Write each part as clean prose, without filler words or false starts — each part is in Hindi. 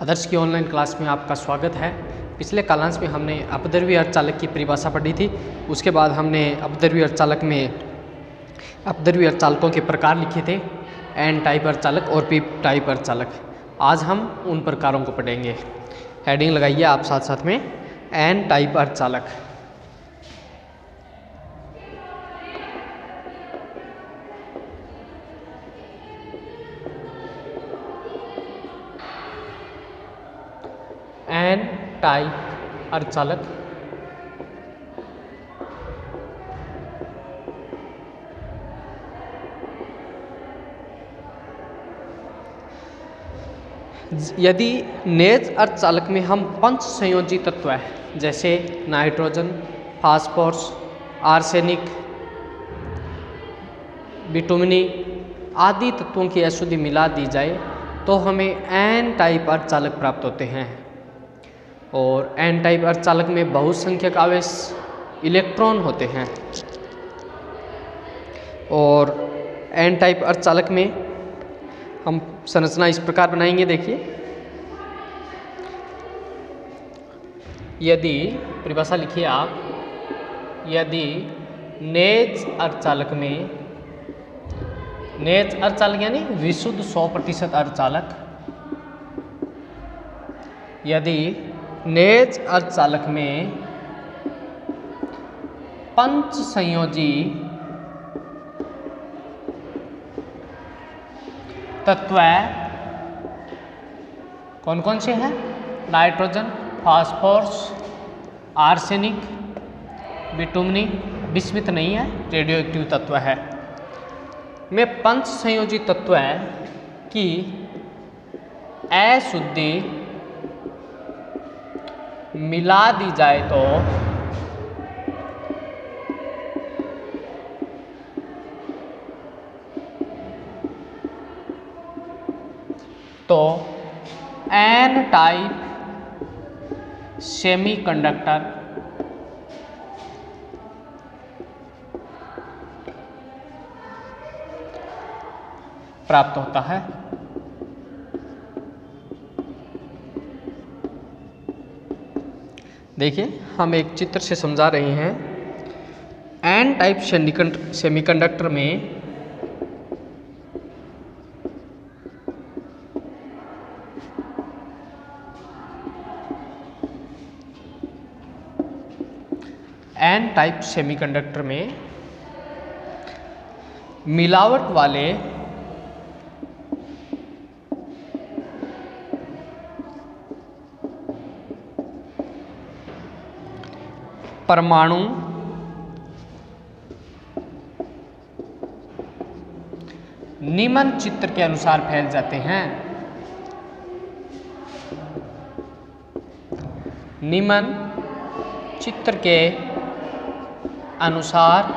आदर्श की ऑनलाइन क्लास में आपका स्वागत है। पिछले कालांश में हमने अपद्रव्य अर्धचालक की परिभाषा पढ़ी थी। उसके बाद हमने अपद्रव्य अर्धचालक में अपद्रव्य अर्धचालकों के प्रकार लिखे थे, एन टाइप अर्धचालक और पी टाइप अर्धचालक। आज हम उन प्रकारों को पढ़ेंगे। हेडिंग लगाइए आप साथ साथ में, एन टाइप अर्धचालक। एन टाइप अर्धचालक यदि नेज अर्धचालक में हम पंच संयोजी तत्व है जैसे नाइट्रोजन, फास्फोरस, आर्सेनिक, बिटुमनी आदि तत्वों की अशुद्धि मिला दी जाए तो हमें एन टाइप अर्धचालक प्राप्त होते हैं। और एन टाइप अर्धचालक में बहुसंख्यक आवेश इलेक्ट्रॉन होते हैं। और एन टाइप अर्धचालक में हम संरचना इस प्रकार बनाएंगे। देखिए, यदि परिभाषा लिखिए आप, यदि नेज अर्धचालक में, नेज अर्धचालक यानी विशुद्ध 100% अर्धचालक, यदि नेज अर्धचालक में पंच संयोजी तत्व कौन कौन से हैं? नाइट्रोजन, फास्फोरस, आर्सेनिक, बिटुमनी, विस्मित नहीं है, रेडियो एक्टिव तत्व है। में पंच संयोजी तत्व की अशुद्धि मिला दी जाए तो एन टाइप सेमीकंडक्टर प्राप्त होता है। देखिए, हम एक चित्र से समझा रहे हैं। एन टाइप सेमीकंडक्टर में एन टाइप सेमीकंडक्टर में मिलावट वाले परमाणु निम्न चित्र के अनुसार फैल जाते हैं। निम्न चित्र के अनुसार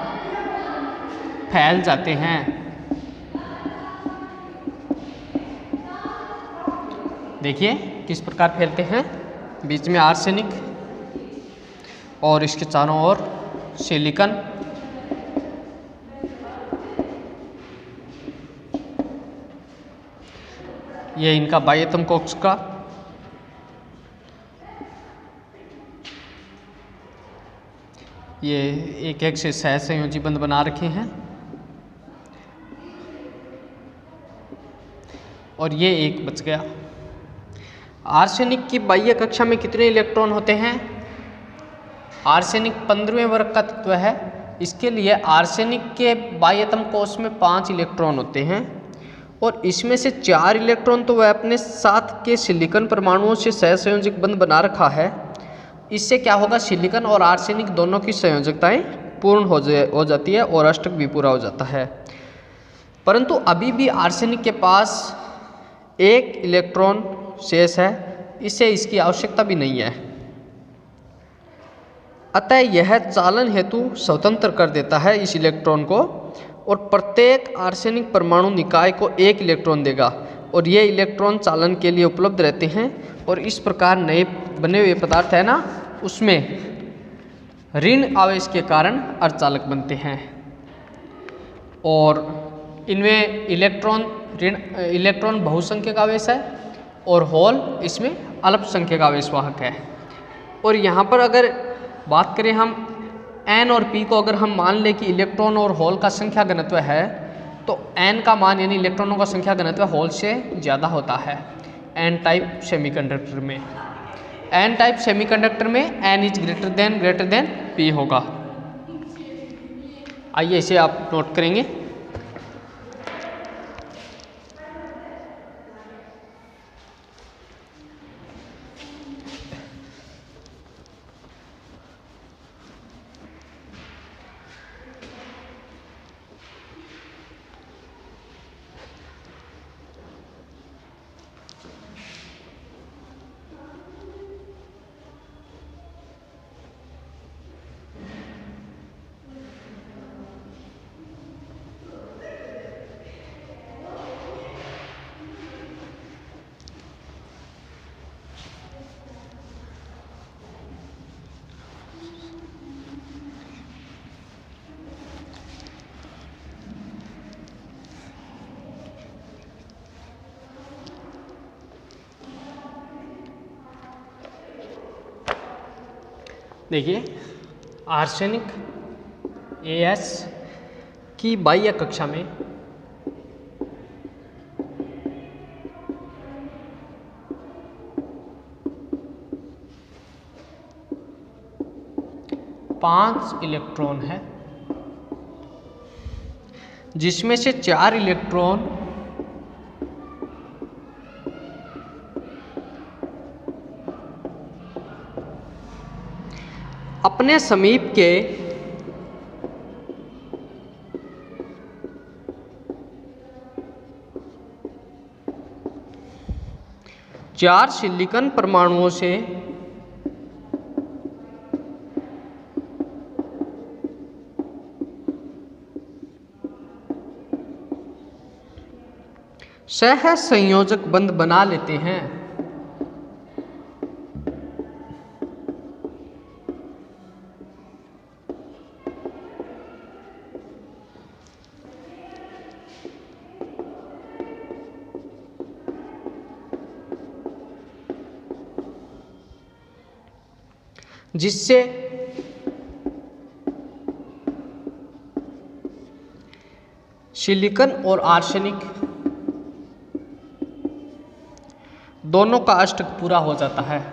फैल जाते हैं। देखिए किस प्रकार फैलते हैं। बीच में आर्सेनिक और इसके चारों ओर सिलिकॉन, ये इनका बाह्यतम कक्ष का ये एक एक से सहसंयोजी बंध बना रखे हैं। और ये एक बच गया। आर्सेनिक की बाह्य कक्षा में कितने इलेक्ट्रॉन होते हैं? आर्सेनिक 15वें वर्ग का तत्व है। इसके लिए आर्सेनिक के बाह्यतम कोश में 5 इलेक्ट्रॉन होते हैं और इसमें से 4 इलेक्ट्रॉन तो वह अपने साथ के सिलिकॉन परमाणुओं से सहसंयोजक बंध बना रखा है। इससे क्या होगा? सिलिकॉन और आर्सेनिक दोनों की संयोजकताएं पूर्ण हो जाती है और अष्टक भी पूरा हो जाता है। परंतु अभी भी आर्सेनिक के पास 1 इलेक्ट्रॉन शेष है। इससे इसकी आवश्यकता भी नहीं है। अतः यह चालन हेतु स्वतंत्र कर देता है इस इलेक्ट्रॉन को और प्रत्येक आर्सेनिक परमाणु निकाय को 1 इलेक्ट्रॉन देगा और ये इलेक्ट्रॉन चालन के लिए उपलब्ध रहते हैं। और इस प्रकार नए बने हुए पदार्थ है ना, उसमें ऋण आवेश के कारण अर्धचालक बनते हैं। और इनमें इलेक्ट्रॉन बहुसंख्यक आवेश है और होल इसमें अल्पसंख्यक आवेश वाहक है। और यहाँ पर अगर बात करें हम N और P को, अगर हम मान लें कि इलेक्ट्रॉन और होल का संख्या घनत्व है, तो N का मान यानी इलेक्ट्रॉनों का संख्या घनत्व होल से ज़्यादा होता है N टाइप सेमीकंडक्टर में। N टाइप सेमीकंडक्टर में N is greater then P होगा। आइए इसे आप नोट करेंगे। देखिए आर्सेनिक AS की बाह्य कक्षा में पांच इलेक्ट्रॉन है, जिसमें से 4 इलेक्ट्रॉन अपने समीप के चार सिलिकॉन परमाणुओं से सह संयोजक बंध बना लेते हैं। जिससे सिलिकॉन और आर्सेनिक दोनों का अष्टक पूरा हो जाता है।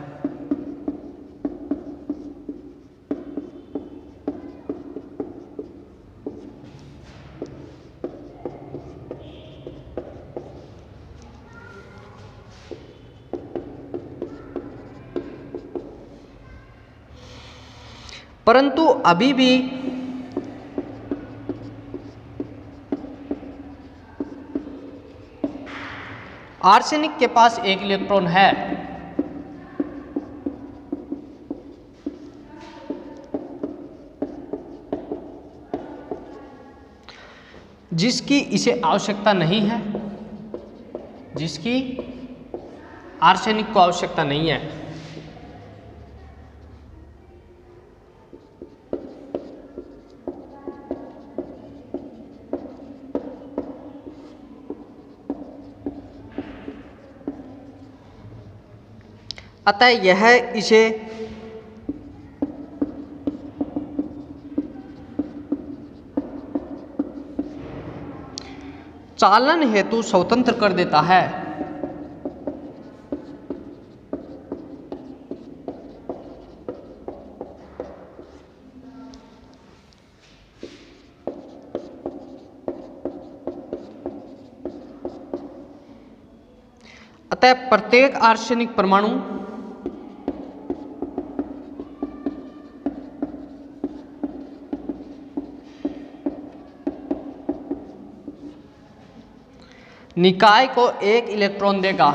परंतु अभी भी आर्सेनिक के पास एक इलेक्ट्रॉन है, जिसकी इसे आवश्यकता नहीं है, जिसकी आर्सेनिक को आवश्यकता नहीं है। अतः यह इसे चालन हेतु स्वतंत्र कर देता है। अतः प्रत्येक आर्सेनिक परमाणु निकाय को एक इलेक्ट्रॉन देगा।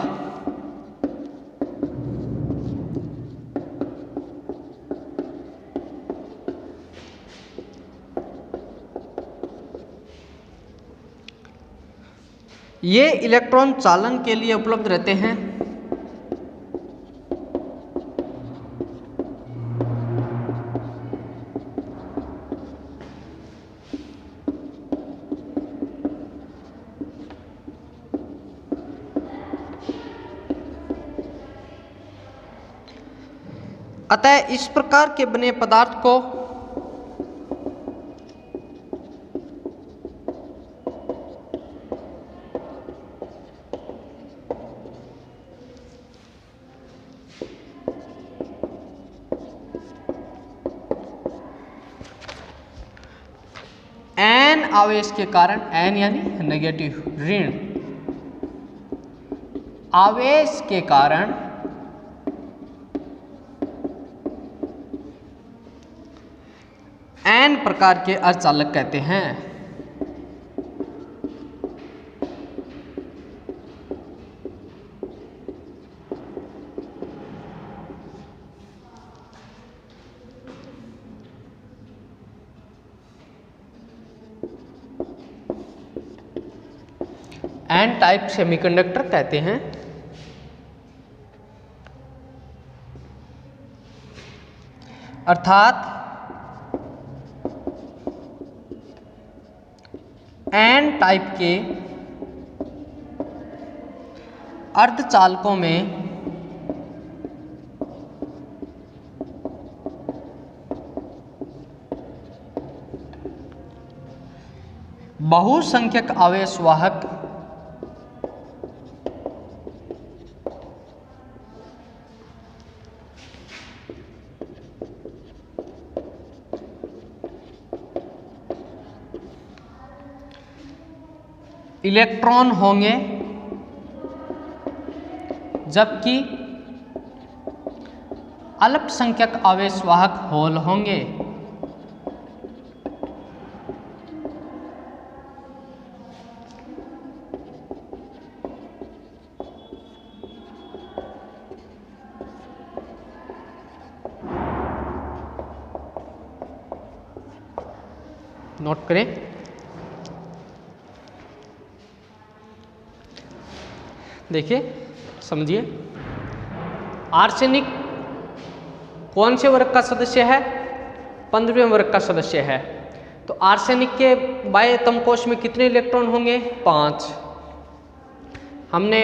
ये इलेक्ट्रॉन चालन के लिए उपलब्ध रहते हैं। अतः इस प्रकार के बने पदार्थ को n आवेश के कारण, n यानी नेगेटिव ऋण आवेश के कारण n प्रकार के अर्धचालक कहते हैं। n टाइप सेमीकंडक्टर कहते हैं। अर्थात n टाइप के अर्धचालकों में बहुसंख्यक आवेश वाहक इलेक्ट्रॉन होंगे, जबकि अल्पसंख्यक आवेश वाहक होल होंगे। नोट करें। देखिए, समझिए, आर्सेनिक कौन से वर्ग का सदस्य है? 15वें वर्ग का सदस्य है। तो आर्सेनिक के बाह्य तम कोश में कितने इलेक्ट्रॉन होंगे? 5। हमने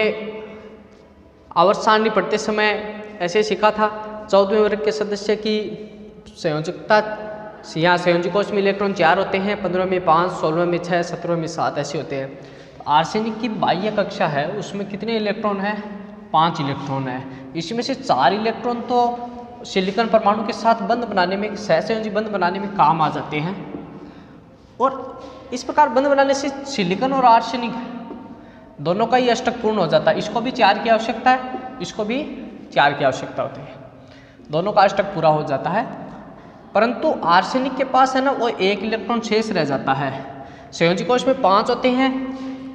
आवर्त सारणी पढ़ते समय ऐसे सीखा था, 14वें वर्ग के सदस्य की संयोजकता, यहाँ संयोजी कोश में इलेक्ट्रॉन 4 होते हैं, 15वें में 5, 16वें में 6, 17वें में 7 ऐसे होते हैं। आर्सेनिक की बाह्य कक्षा है, उसमें कितने इलेक्ट्रॉन है? 5 इलेक्ट्रॉन है। इसमें से 4 इलेक्ट्रॉन तो सिलिकॉन परमाणु के साथ बंध बनाने में, सहसंयोजी बंध बनाने में काम आ जाते हैं, और इस प्रकार बंध बनाने से सिलिकॉन और आर्सेनिक दोनों का ही अष्टक पूर्ण हो जाता है। इसको भी 4 की आवश्यकता है, इसको भी 4 की आवश्यकता होती है, दोनों का अष्टक पूरा हो जाता है। परंतु आर्सेनिक के पास है ना, वो 1 इलेक्ट्रॉन शेष रह जाता है। संयोजी कोश में 5 होते हैं,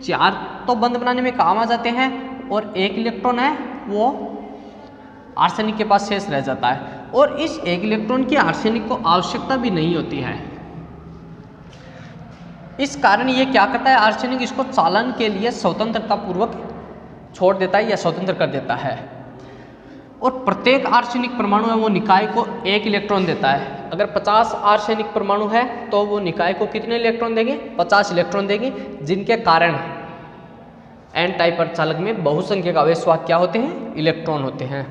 4 तो बंध बनाने में काम आ जाते हैं, और 1 इलेक्ट्रॉन है वो आर्सेनिक के पास शेष रह जाता है, और इस 1 इलेक्ट्रॉन की आर्सेनिक को आवश्यकता भी नहीं होती है। इस कारण ये क्या करता है, आर्सेनिक इसको चालन के लिए स्वतंत्रता पूर्वक छोड़ देता है या स्वतंत्र कर देता है, और प्रत्येक आर्सेनिक परमाणु है वो निकाय को 1 इलेक्ट्रॉन देता है। अगर 50 आर्सेनिक परमाणु है तो वो निकाय को कितने इलेक्ट्रॉन देंगे? 50 इलेक्ट्रॉन देंगे, जिनके कारण n टाइप अर्धचालक में बहुसंख्यक आवेश वाहक क्या होते हैं? इलेक्ट्रॉन होते हैं।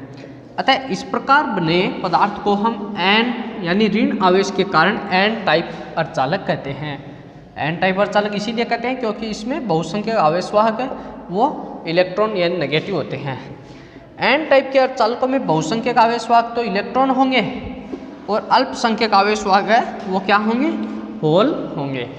अतः इस प्रकार बने पदार्थ को हम n यानी ऋण आवेश के कारण n टाइप अर्धचालक कहते हैं। n टाइप अर्धचालक इसीलिए कहते हैं क्योंकि इसमें बहुसंख्यक आवेश वाहक है वो इलेक्ट्रॉन यानी नेगेटिव होते हैं। n टाइप के अर्धचालकों में बहुसंख्यक आवेश वाहक तो इलेक्ट्रॉन होंगे, और अल्पसंख्यक आवेश वाहक है वो क्या होंगे? होल होंगे।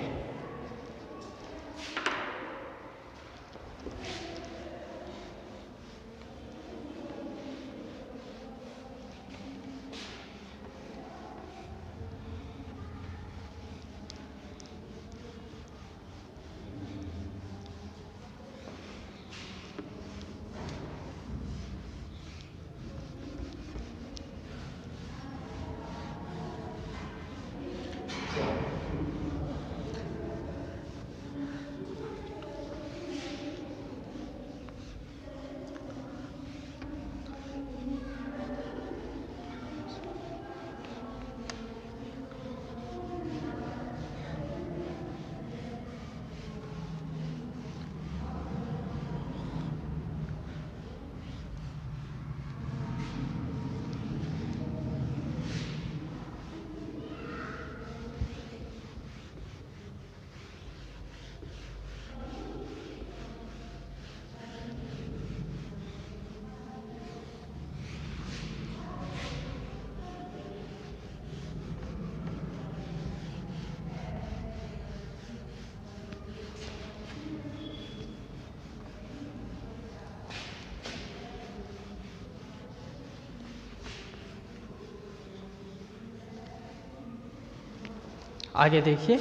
आगे देखिए,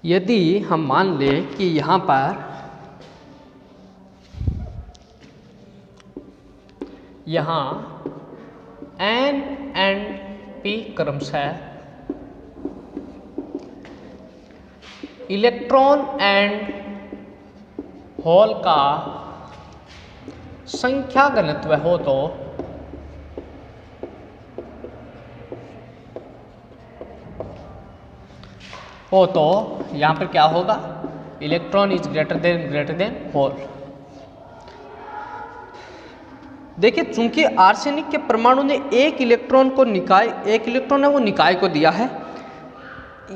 यदि हम मान लें कि यहाँ पर यहाँ N एंड P क्रमशः इलेक्ट्रॉन एंड होल का संख्या घनत्व हो तो यहाँ पर क्या होगा, electron is greater than hole. देखिए, चूंकि आर्सेनिक के परमाणु ने एक इलेक्ट्रॉन है वो निकाय को दिया है,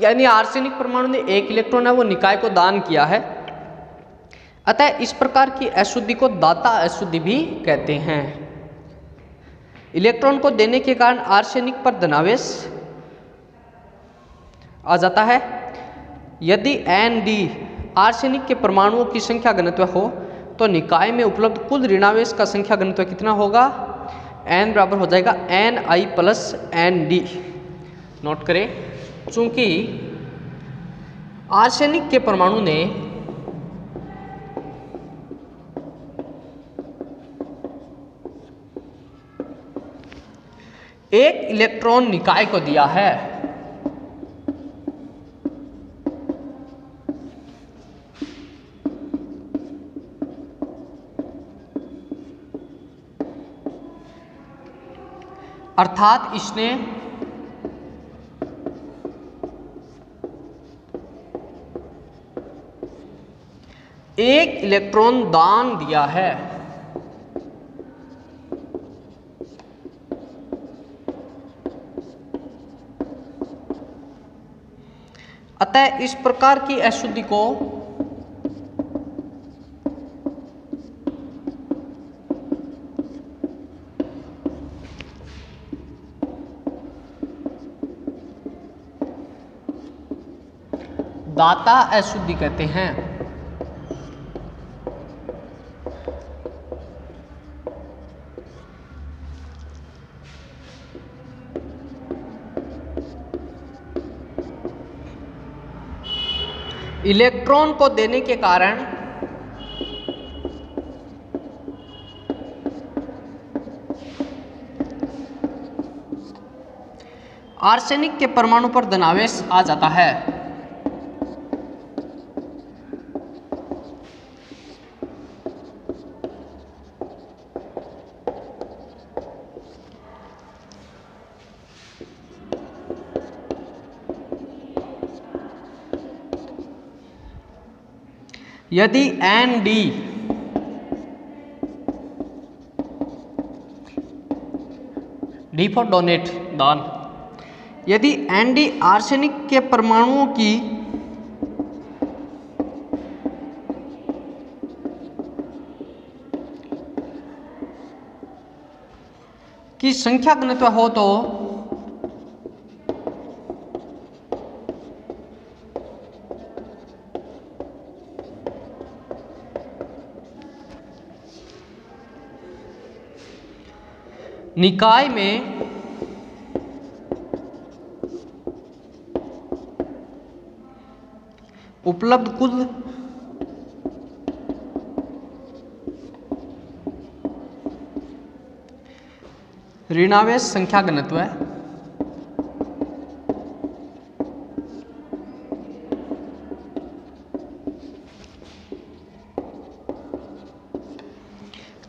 यानी आर्सेनिक परमाणु ने एक इलेक्ट्रॉन है वो निकाय को दान किया है, अतः इस प्रकार की अशुद्धि को दाता अशुद्धि भी कहते हैं। इलेक्ट्रॉन को देने के कारण आर्सेनिक पर धनावेश आ जाता है। यदि Nd आर्सेनिक के परमाणुओं की संख्या घनत्व हो तो निकाय में उपलब्ध कुल ऋणावेश का संख्या घनत्व कितना होगा, N बराबर हो जाएगा Ni प्लस Nd। नोट करें, चूंकि आर्सेनिक के परमाणु ने एक इलेक्ट्रॉन निकाय को दिया है, अर्थात इसने एक इलेक्ट्रॉन दान दिया है, अतः इस प्रकार की अशुद्धि को दाता अशुद्धि कहते हैं। इलेक्ट्रॉन को देने के कारण आर्सेनिक के परमाणु पर धनावेश आ जाता है। यदि Nd डी फॉर डोनेट दान, यदि Nd आर्सेनिक के परमाणुओं की संख्या घनत्व हो तो निकाय में उपलब्ध कुल ऋणावेश संख्या घनत्व है,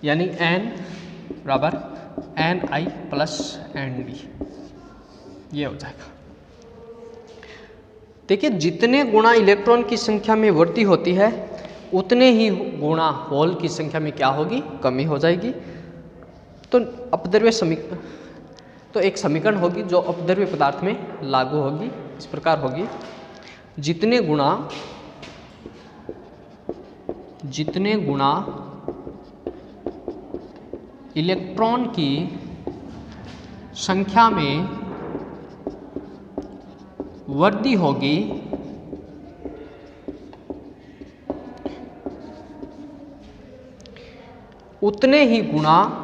यानी N बराबर Ni प्लस Nd, ये हो जाएगा। देखिए, जितने गुणा इलेक्ट्रॉन की संख्या में वृद्धि होती है उतने ही गुणा होल की संख्या में क्या होगी, कमी हो जाएगी। तो अपद्रव्य समीकरण, तो एक समीकरण होगी जो अपद्रव्य पदार्थ में लागू होगी, इस प्रकार होगी, जितने गुणा इलेक्ट्रॉन की संख्या में वृद्धि होगी उतने ही गुणा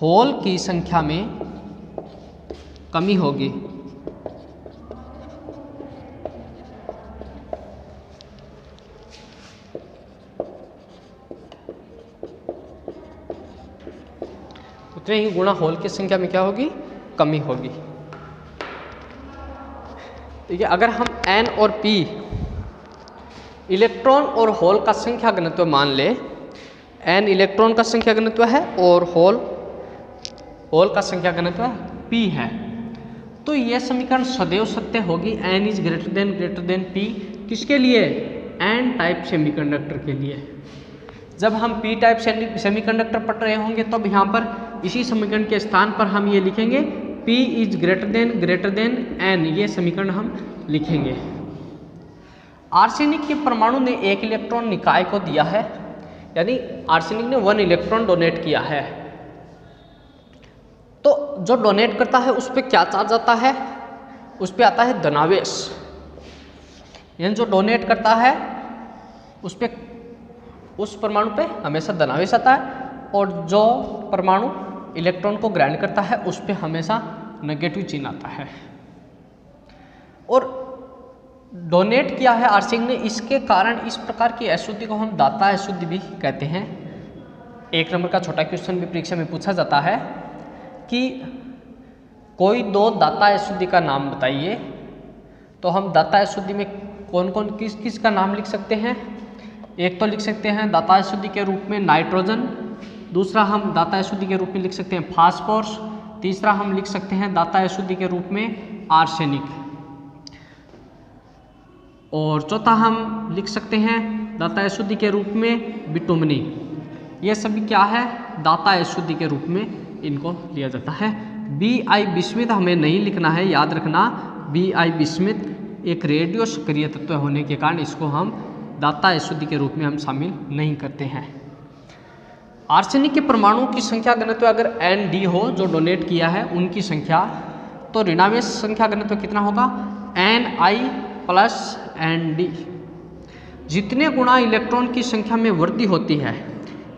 होल की संख्या में कमी होगी। उतने ही गुणा होल की संख्या में क्या होगी, कमी होगी। ठीक है, अगर हम n और p इलेक्ट्रॉन और होल का संख्या घनत्व मान ले, n इलेक्ट्रॉन का संख्या घनत्व है और होल का संख्या घनत्व p है, तो यह समीकरण सदैव सत्य होगी। n is greater then p किसके लिए, n टाइप सेमीकंडक्टर के लिए। जब हम p टाइप सेमीकंडक्टर पढ़ रहे होंगे तब यहाँ पर इसी समीकरण के स्थान पर हम ये लिखेंगे p is greater then n, ये समीकरण हम लिखेंगे। आर्सेनिक के परमाणु ने एक इलेक्ट्रॉन निकाय को दिया है, यानी आर्सेनिक ने 1 इलेक्ट्रॉन डोनेट किया है। तो जो डोनेट करता है उस पर क्या चार्ज आता है, उस पर आता है धनावेश। यानी जो डोनेट करता है उस परमाणु पे हमेशा धनावेश आता है, और जो परमाणु इलेक्ट्रॉन को ग्रहण करता है उस पे हमेशा नेगेटिव चिन्ह आता है। और डोनेट किया है आर्सेनिक ने, इसके कारण इस प्रकार की अशुद्धि को हम दाता अशुद्धि भी कहते हैं। 1 नंबर का छोटा क्वेश्चन भी परीक्षा में पूछा जाता है कि कोई 2 दाता अशुद्धि का नाम बताइए, तो हम दाता अशुद्धि में कौन कौन किस का नाम लिख सकते हैं। एक तो लिख सकते हैं दाता अशुद्धि के रूप में नाइट्रोजन, दूसरा हम दाता अशुद्धि के रूप में लिख सकते हैं फास्फोरस, तीसरा हम लिख सकते हैं दाता अशुद्धि के रूप में आर्सेनिक, और चौथा हम लिख सकते हैं दाता अशुद्धि के रूप में बिटुमनी। ये सभी क्या है, दाता अशुद्धि के रूप में इनको लिया जाता है। Bi बिस्मिथ हमें नहीं लिखना है, याद रखना Bi बिस्मिथ एक रेडियो सक्रिय तत्व होने के कारण इसको हम दाता अशुद्धि के रूप में हम शामिल नहीं करते हैं। आर्सेनिक के परमाणु की संख्या घनत्व अगर Nd हो, जो डोनेट किया है उनकी संख्या, तो ऋणावेश संख्या घनत्व कितना होगा, Ni प्लस Nd। जितने गुणा इलेक्ट्रॉन की संख्या में वृद्धि होती है,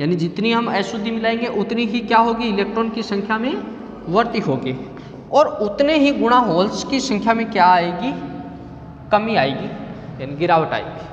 यानी जितनी हम अशुद्धि मिलाएंगे उतनी ही क्या होगी, इलेक्ट्रॉन की संख्या में वृद्धि होगी, और उतने ही गुणा होल्स की संख्या में क्या आएगी, कमी आएगी, यानी गिरावट आएगी।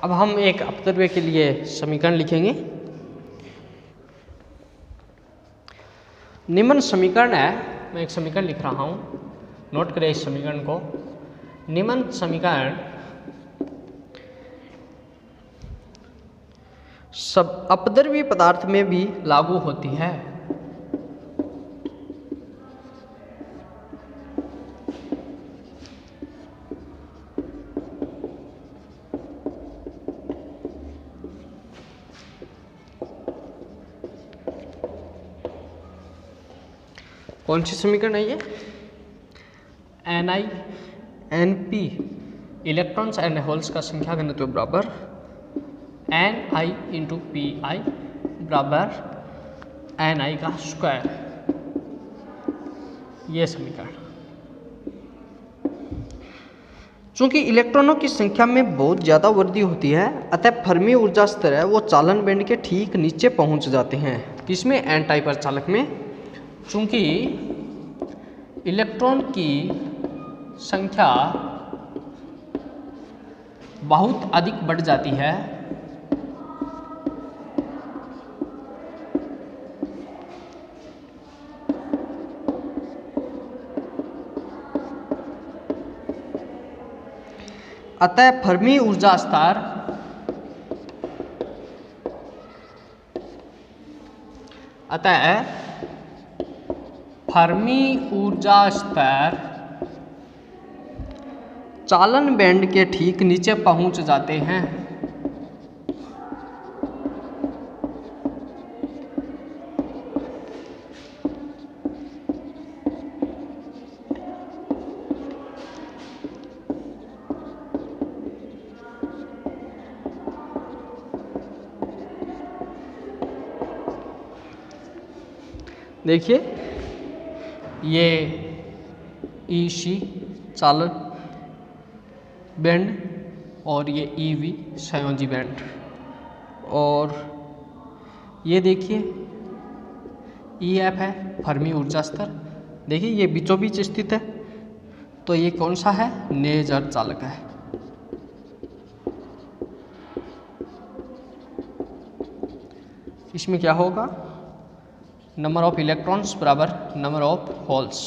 अब हम एक अपद्रव्य के लिए समीकरण लिखेंगे। निम्न समीकरण है, मैं एक समीकरण लिख रहा हूँ, नोट करें इस समीकरण को। निम्न समीकरण सब अपद्रव्य पदार्थ में भी लागू होती है। कौन सी समीकरण है ये, Ni Np electrons and holes का संख्या घनत्व बराबर Ni इंटू Pi बराबर Ni का स्क्वायर, ये समीकरण। चूँकि इलेक्ट्रॉनों की संख्या में बहुत ज़्यादा वृद्धि होती है, अतः फर्मी ऊर्जा स्तर है वो चालन बैंड के ठीक नीचे पहुंच जाते हैं। किसमें? एन टाइप अर्धचालक में। चूँकि इलेक्ट्रॉन की संख्या बहुत अधिक बढ़ जाती है, अतः फर्मी ऊर्जा स्तर चालन बैंड के ठीक नीचे पहुंच जाते हैं। देखिए ये EC चालन बैंड और ये EV संयोजी बैंड, और ये देखिए EF है फर्मी ऊर्जा स्तर। देखिए ये बीचों बीच स्थित है, तो ये कौन सा है? नेज अर्धचालक है। इसमें क्या होगा? नंबर ऑफ इलेक्ट्रॉन्स बराबर नंबर ऑफ होल्स।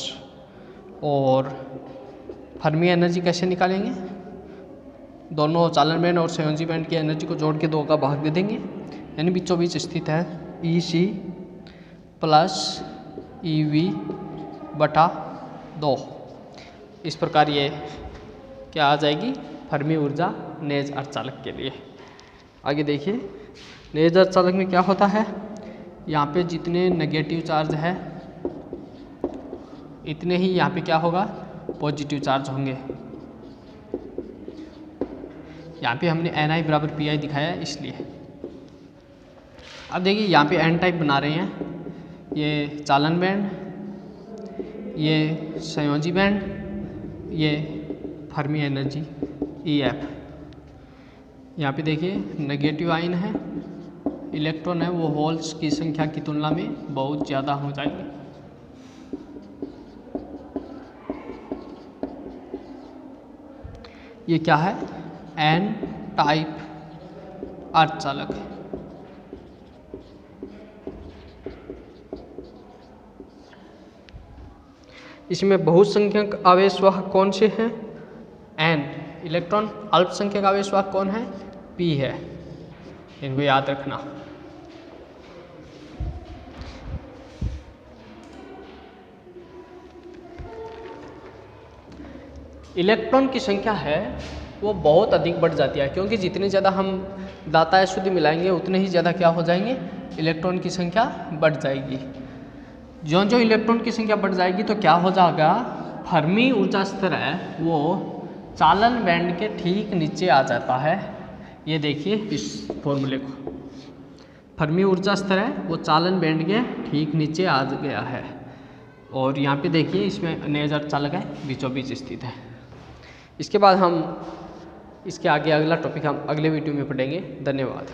और फर्मी एनर्जी कैसे निकालेंगे? दोनों चालन बैंड और संयोजी बैंड की एनर्जी को जोड़ के 2 का भाग दे देंगे, यानी बीचों बीच स्थित है EC प्लस EV बटा 2। इस प्रकार ये क्या आ जाएगी? फर्मी ऊर्जा नेज अर्धचालक के लिए। आगे देखिए नेज अर्धचालक में क्या होता है? यहाँ पे जितने नेगेटिव चार्ज है इतने ही यहाँ पे क्या होगा? पॉजिटिव चार्ज होंगे। यहाँ पे हमने Ni बराबर Pi दिखाया है इसलिए। अब देखिए यहाँ पे N टाइप बना रहे हैं, ये चालन बैंड, ये संयोजी बैंड, ये फर्मी एनर्जी EF। यहाँ पे देखिए नेगेटिव आयन है, इलेक्ट्रॉन है वो होल्स की संख्या की तुलना में बहुत ज़्यादा हो जाएंगे। ये क्या है? N टाइप अर्धचालक है। इसमें बहुसंख्यक आवेशवाहक कौन से हैं? N। इलेक्ट्रॉन अल्पसंख्यक आवेशवाहक कौन है? P है। इनको याद रखना। इलेक्ट्रॉन की संख्या है वो बहुत अधिक बढ़ जाती है, क्योंकि जितने ज़्यादा हम दाता अशुद्धि मिलाएंगे उतने ही ज़्यादा क्या हो जाएंगे? इलेक्ट्रॉन की संख्या बढ़ जाएगी। जो जो इलेक्ट्रॉन की संख्या बढ़ जाएगी तो क्या हो जाएगा? फर्मी ऊर्जा स्तर है वो चालन बैंड के ठीक नीचे आ जाता है। ये देखिए इस फॉर्मूले को, फर्मी ऊर्जा स्तर है वो चालन बैंड के ठीक नीचे आ गया है। और यहाँ पे देखिए इसमें नेज अर्धचालक है, बीचों बीच स्थित है। इसके बाद हम इसके आगे अगला टॉपिक हम अगले वीडियो में पढ़ेंगे। धन्यवाद।